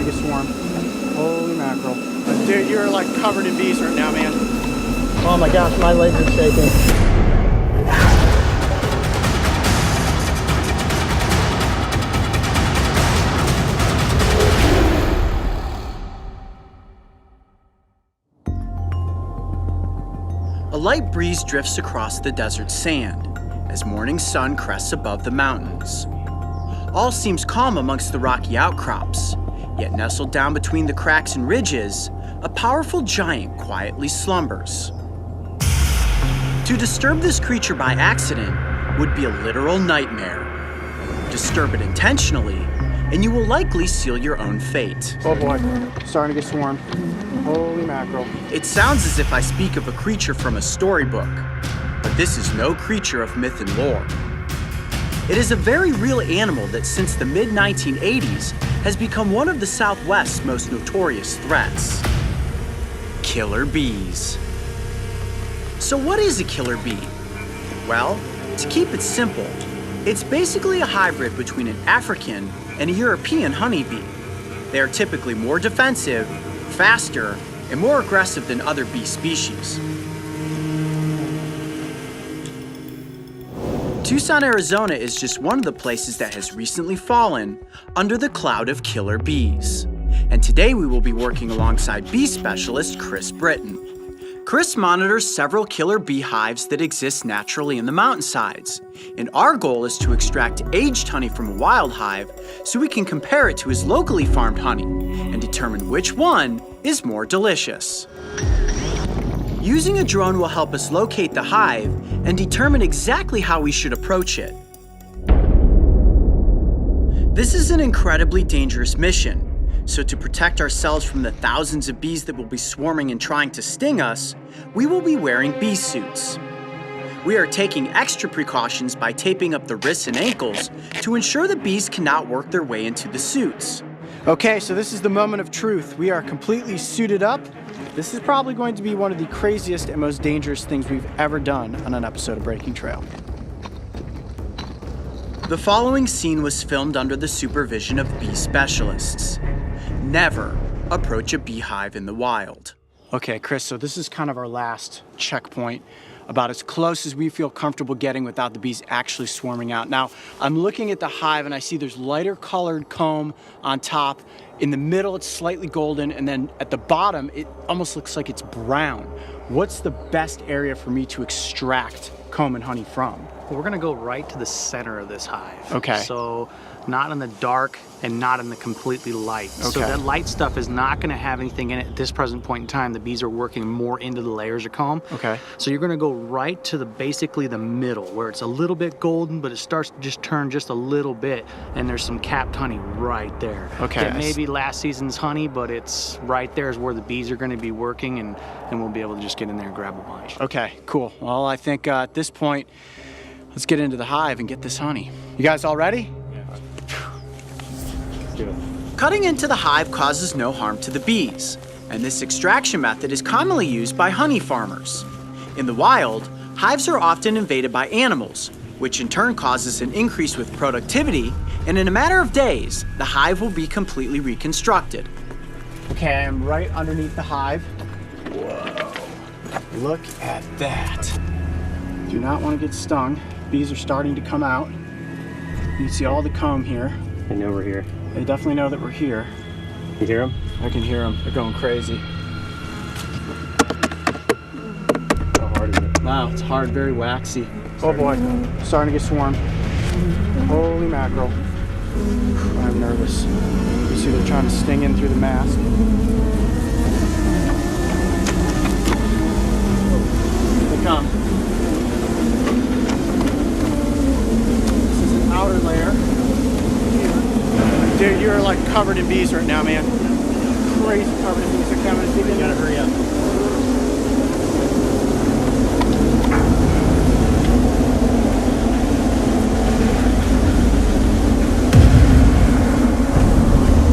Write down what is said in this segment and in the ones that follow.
starting to get swarmed. Holy mackerel. Dude, you're like covered in bees right now, man. Oh my gosh, my legs are shaking. A light breeze drifts across the desert sand as morning sun crests above the mountains. All seems calm amongst the rocky outcrops, yet nestled down between the cracks and ridges, a powerful giant quietly slumbers. To disturb this creature by accident would be a literal nightmare. Disturb it intentionally, and you will likely seal your own fate. Oh boy, starting to get swarmed. Holy mackerel. It sounds as if I speak of a creature from a storybook, but this is no creature of myth and lore. It is a very real animal that since the mid-1980s has become one of the Southwest's most notorious threats. Killer bees. So what is a killer bee? Well, to keep it simple, it's basically a hybrid between an African and a European honeybee. They are typically more defensive, faster, and more aggressive than other bee species. Tucson, Arizona is just one of the places that has recently fallen under the cloud of killer bees. And today we will be working alongside bee specialist Chris Britton. Chris monitors several killer beehives that exist naturally in the mountainsides, and our goal is to extract aged honey from a wild hive so we can compare it to his locally farmed honey and determine which one is more delicious. Using a drone will help us locate the hive and determine exactly how we should approach it. This is an incredibly dangerous mission. So to protect ourselves from the thousands of bees that will be swarming and trying to sting us, we will be wearing bee suits. We are taking extra precautions by taping up the wrists and ankles to ensure the bees cannot work their way into the suits. Okay, so this is the moment of truth. We are completely suited up. This is probably going to be one of the craziest and most dangerous things we've ever done on an episode of Breaking Trail. The following scene was filmed under the supervision of bee specialists. Never approach a beehive in the wild. Okay, Chris, so this is kind of our last checkpoint, about as close as we feel comfortable getting without the bees actually swarming out. Now, I'm looking at the hive and I see there's lighter colored comb on top. In the middle, it's slightly golden, and then at the bottom, it almost looks like it's brown. What's the best area for me to extract comb and honey from? Well, we're gonna go right to the center of this hive. Okay. So not in the dark and not in the completely light. Okay. So that light stuff is not gonna have anything in it at this present point in time. The bees are working more into the layers of comb. Okay. So you're gonna go right to basically the middle where it's a little bit golden, but it starts to just turn just a little bit, and there's some capped honey right there. Okay. It may be last season's honey, but it's right there is where the bees are gonna be working, and we'll be able to just get in there and grab a bunch. Okay, cool. Well, I think at this point, let's get into the hive and get this honey. You guys all ready? Cutting into the hive causes no harm to the bees, and this extraction method is commonly used by honey farmers. In the wild, hives are often invaded by animals, which in turn causes an increase with productivity, and in a matter of days, the hive will be completely reconstructed. Okay, I'm right underneath the hive. Whoa, look at that. Do not want to get stung. Bees are starting to come out. You can see all the comb here. They know we're here. They definitely know that we're here. You hear them? I can hear them. They're going crazy. How hard is it? Wow, it's hard, very waxy. Oh boy, starting to get swarmed. Holy mackerel. I'm nervous. You see they're trying to sting in through the mask. Here they come. This is an outer layer. Dude, you're like covered in bees right now, man. Crazy covered in bees. They're coming. You gotta hurry up.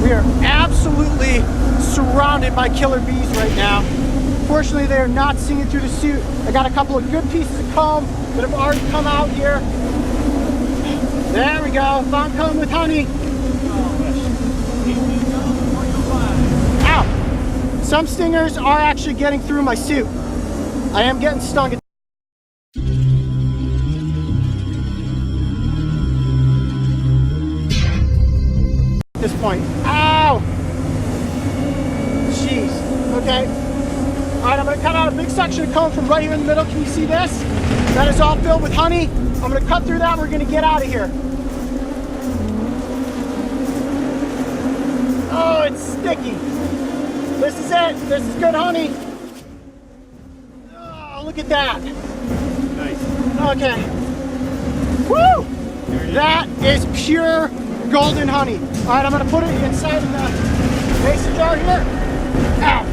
We are absolutely surrounded by killer bees right now. Fortunately, they are not stinging through the suit. I got a couple of good pieces of comb that have already come out here. There we go. Found comb with honey. some stingers are actually getting through my suit. I am getting stung at this point. Ow! Jeez. Okay. All right, I'm gonna cut out a big section of comb from right here in the middle. Can you see this? That is all filled with honey. I'm gonna cut through that. We're gonna get out of here. Oh, it's sticky. This is it. This is good honey. Oh, look at that. Nice. Okay. Woo! That is pure golden honey. All right, I'm gonna put it inside of the mason jar here. Ow.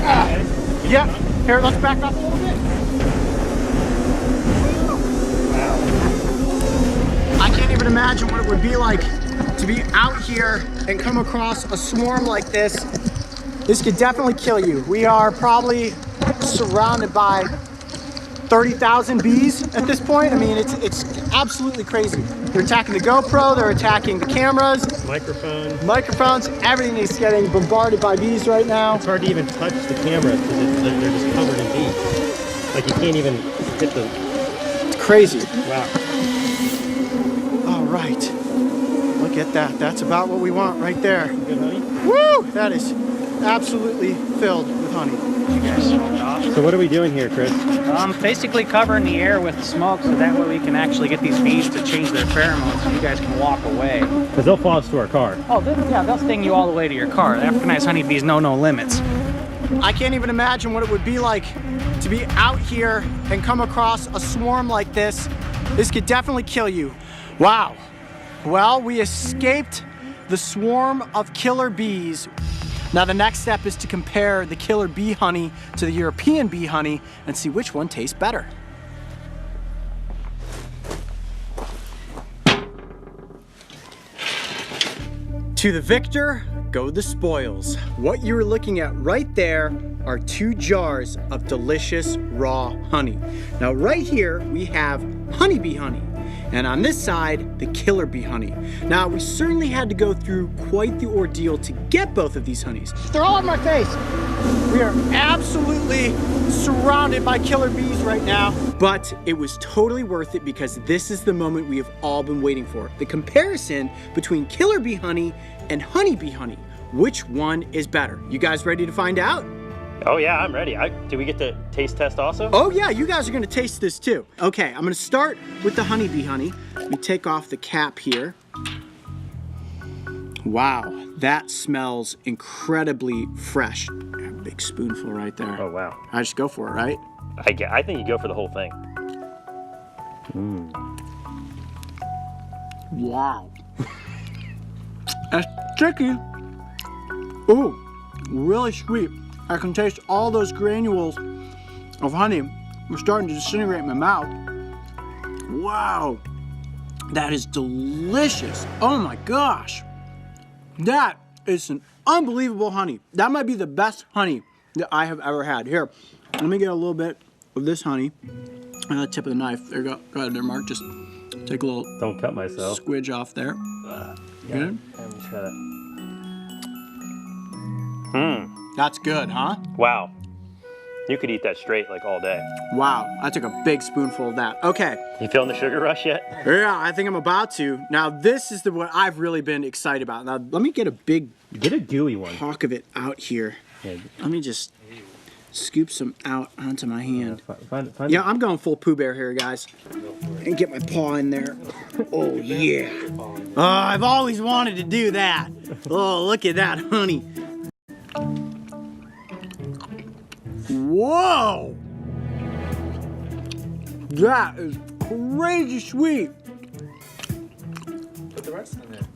Ow. Yep. Here, let's back up a little bit. Wow. I can't even imagine what it would be like to be out here and come across a swarm like this. This could definitely kill you. We are probably surrounded by 30,000 bees at this point. I mean, it's absolutely crazy. They're attacking the GoPro, they're attacking the cameras, microphones, everything is getting bombarded by bees right now. It's hard to even touch the camera because they're just covered in bees. Like you can't even hit the... It's crazy. Wow. All right, look at that. That's about what we want right there. Good honey? Woo! That is absolutely filled with honey. You guys smoked off. So what are we doing here, Chris? Basically covering the air with smoke so that way we can actually get these bees to change their pheromones so you guys can walk away. Because they'll follow us to our car. Oh, yeah, they'll sting you all the way to your car. The Africanized honeybees know no limits. I can't even imagine what it would be like to be out here and come across a swarm like this. This could definitely kill you. Wow. Well, we escaped the swarm of killer bees. Now the next step is to compare the killer bee honey to the European bee honey and see which one tastes better. To the victor go the spoils. What you're looking at right there are 2 jars of delicious raw honey. Now right here we have honeybee honey. And on this side, the killer bee honey. Now, we certainly had to go through quite the ordeal to get both of these honeys. They're all on my face. We are absolutely surrounded by killer bees right now. But it was totally worth it because this is the moment we have all been waiting for. The comparison between killer bee honey and honeybee honey. Which one is better? You guys ready to find out? Oh yeah, I'm ready. Do we get the taste test also? Oh yeah, you guys are gonna taste this too. Okay, I'm gonna start with the honeybee honey. Let me take off the cap here. Wow, that smells incredibly fresh. A big spoonful right there. Oh wow. I just go for it, right? I think you go for the whole thing. Wow. That's sticky. Ooh, really sweet. I can taste all those granules of honey. We're starting to disintegrate in my mouth. Wow, that is delicious. Oh my gosh. That is an unbelievable honey. That might be the best honey that I have ever had. Here, let me get a little bit of this honey on the tip of the knife. There you go. Go ahead there, Mark. Just take a little Don't cut myself. squidge off there. Good? That's good, huh? Wow. You could eat that straight like all day. Wow, I took a big spoonful of that. Okay, You feeling the sugar rush yet? yeah, I think I'm about to. Now this is what I've really been excited about. Now let me get a big Get a gooey one. hawk of it out here. Yeah, Let me just scoop some out onto my hand. find Yeah, I'm going full Pooh Bear here, guys. And get my paw in there. Oh yeah. Oh, I've always wanted to do that. Oh, look at that honey. Whoa! That is crazy sweet. Put the rest in there.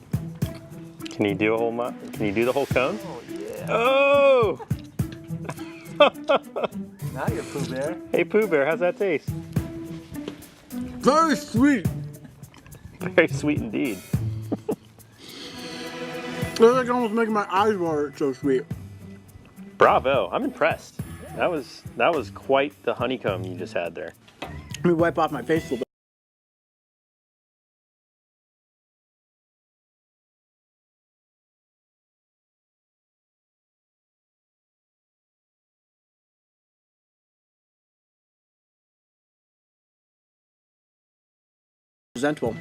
Can you do a whole Can you do the whole cone? Oh yeah. Oh! Now you're Pooh Bear. Hey Pooh Bear, how's that taste? Very sweet. Very sweet indeed. It's like almost making my eyes water. It's so sweet. Bravo! I'm impressed. That was quite the honeycomb you just had there. Let me wipe off my face a little bit. presentable.